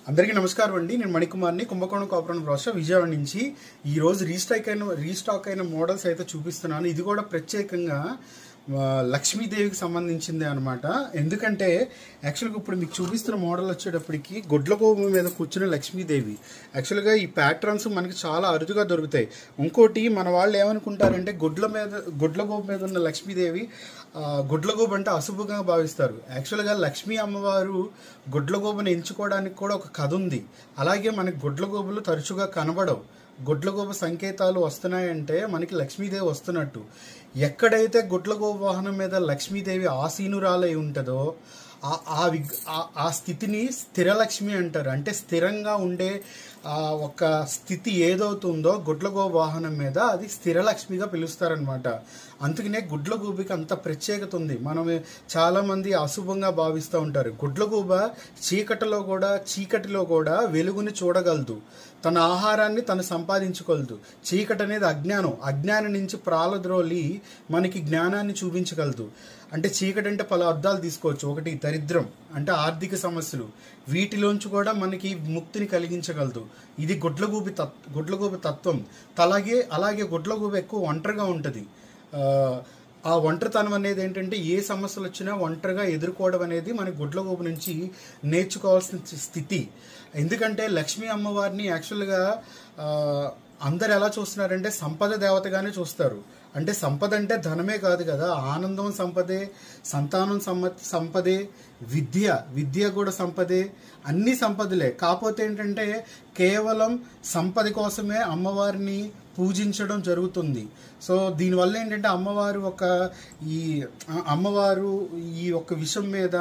అందరికీ నమస్కారం అండి. నేను మణికుమార్ని, కుంభకోణం కాపురం రాష్ట్ర విజయవాడ నుంచి. ఈరోజు రీస్టాక్ అయిన మోడల్స్ అయితే చూపిస్తున్నాను. ఇది కూడా ప్రత్యేకంగా లక్ష్మీదేవికి సంబంధించిందే అనమాట. ఎందుకంటే యాక్చువల్గా ఇప్పుడు మీకు చూపిస్తున్న మోడల్ వచ్చేటప్పటికి గుడ్లగోబు మీద కూర్చున్న లక్ష్మీదేవి. యాక్చువల్గా ఈ ప్యాటర్న్స్ మనకి చాలా అరుదుగా దొరుకుతాయి. ఇంకోటి మన వాళ్ళు ఏమనుకుంటారంటే గుడ్లగోబు మీద ఉన్న లక్ష్మీదేవి గుడ్లగోబు అంటే అశుభంగా భావిస్తారు. యాక్చువల్గా లక్ష్మీ అమ్మవారు గుడ్లగోబుని ఎంచుకోవడానికి కూడా ఒక కథ ఉంది. అలాగే మనకి గుడ్లగోబులు తరచుగా కనబడవు. గుడ్లగోబు సంకేతాలు వస్తున్నాయంటే మనకి లక్ష్మీదేవి వస్తున్నట్టు. ఎక్కడైతే గుడ్లగోబు వాహనం మీద లక్ష్మీదేవి ఆసీనురాలై ఉంటుందో ఆ స్థితిని స్థిరలక్ష్మి అంటారు. అంటే స్థిరంగా ఉండే ఒక స్థితి ఏదవుతుందో గుడ్లగోబు వాహనం మీద అది స్థిరలక్ష్మిగా పిలుస్తారనమాట. అందుకనే గుడ్లగూబకి అంత ప్రత్యేకత ఉంది. మనం చాలామంది అశుభంగా భావిస్తూ ఉంటారు. గుడ్లగూబ చీకటిలో కూడా వెలుగుని చూడగలదు. తన ఆహారాన్ని తను సంపాదించుకోగలదు. చీకటి అనేది అజ్ఞానం నుంచి ప్రాలద్రోలి మనకి జ్ఞానాన్ని చూపించగలదు. అంటే చీకటి అంటే పలు అర్థాలు తీసుకోవచ్చు. ఒకటి దరిద్రం అంటే ఆర్థిక సమస్యలు, వీటిలోంచి కూడా మనకి ముక్తిని కలిగించగలదు. ఇది గుడ్లగూబి తత్వం. అలాగే గుడ్లగూబి ఎక్కువ ఒంటరిగా ఉంటుంది. ఆ ఒంటరితనం అనేది ఏంటంటే ఏ సమస్యలు వచ్చినా ఒంటరిగా ఎదుర్కోవడం అనేది మన గుడ్లగూబు నుంచి నేర్చుకోవాల్సిన స్థితి. ఎందుకంటే లక్ష్మీ అమ్మవారిని యాక్చువల్గా అందరు ఎలా చూస్తున్నారంటే సంపద దేవతగానే చూస్తారు. అంటే సంపద అంటే ధనమే కాదు కదా, ఆనందం సంపదే, సంతానం సంపదే, విద్య కూడా సంపదే, అన్ని సంపదలే. కాకపోతే ఏంటంటే కేవలం సంపద కోసమే అమ్మవారిని పూజించడం జరుగుతుంది. సో దీనివల్ల ఏంటంటే అమ్మవారు ఈ ఒక్క విషయం మీద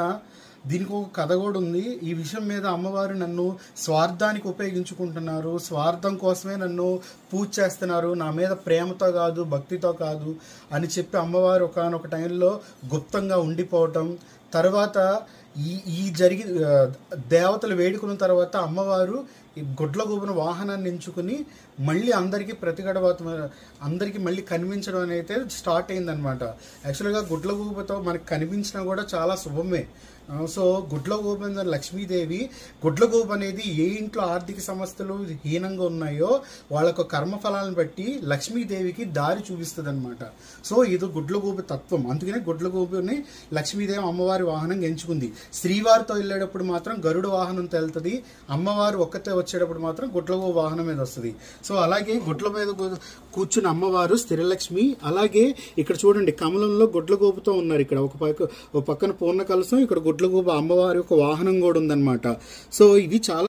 దీనికి ఒక కథ కూడా ఉంది. ఈ విషయం మీద అమ్మవారు నన్ను స్వార్థానికి ఉపయోగించుకుంటున్నారు, స్వార్థం కోసమే నన్ను పూజ చేస్తున్నారు, నా మీద ప్రేమతో కాదు భక్తితో కాదు అని చెప్పి అమ్మవారు ఒకానొక టైంలో గుప్తంగా ఉండిపోవటం. తర్వాత ఈ దేవతలు వేడుకున్న తర్వాత అమ్మవారు ఈ గుడ్లగూబున వాహనాన్ని ఎంచుకుని మళ్ళీ అందరికీ మళ్ళీ కనిపించడం అనేది స్టార్ట్ అయిందనమాట. యాక్చువల్గా గుడ్లగూబతో మనకి కనిపించినా కూడా చాలా శుభమే. సో గుడ్లగూబ మీద లక్ష్మీదేవి, గుడ్లగూబ అనేది ఏ ఇంట్లో ఆర్థిక సమస్యలు హీనంగా ఉన్నాయో వాళ్ళకు కర్మఫలాలను బట్టి లక్ష్మీదేవికి దారి చూపిస్తుంది అనమాట. సో ఇది గుడ్లగూబ తత్వం. అందుకనే గుడ్లగూబని లక్ష్మీదేవి అమ్మవారి వాహనంగా ఎంచుకుంది. శ్రీవారితో వెళ్ళేటప్పుడు మాత్రం గరుడ వాహనంతో వెళ్తుంది. అమ్మవారు ఒక్కతే వచ్చేటప్పుడు మాత్రం గుడ్లగూబ వాహనం మీద వస్తుంది. సో అలాగే గుడ్ల మీద కూర్చున్న అమ్మవారు స్థిరలక్ష్మి. అలాగే ఇక్కడ చూడండి కమలంలో గుడ్లగూబతో ఉన్నారు. ఇక్కడ ఒక పక్కన పూర్ణ కలసం, ఇక్కడ గుడ్లగూబ అమ్మవారి యొక్క వాహనం కూడా ఉందన్నమాట. సో ఇది చాలా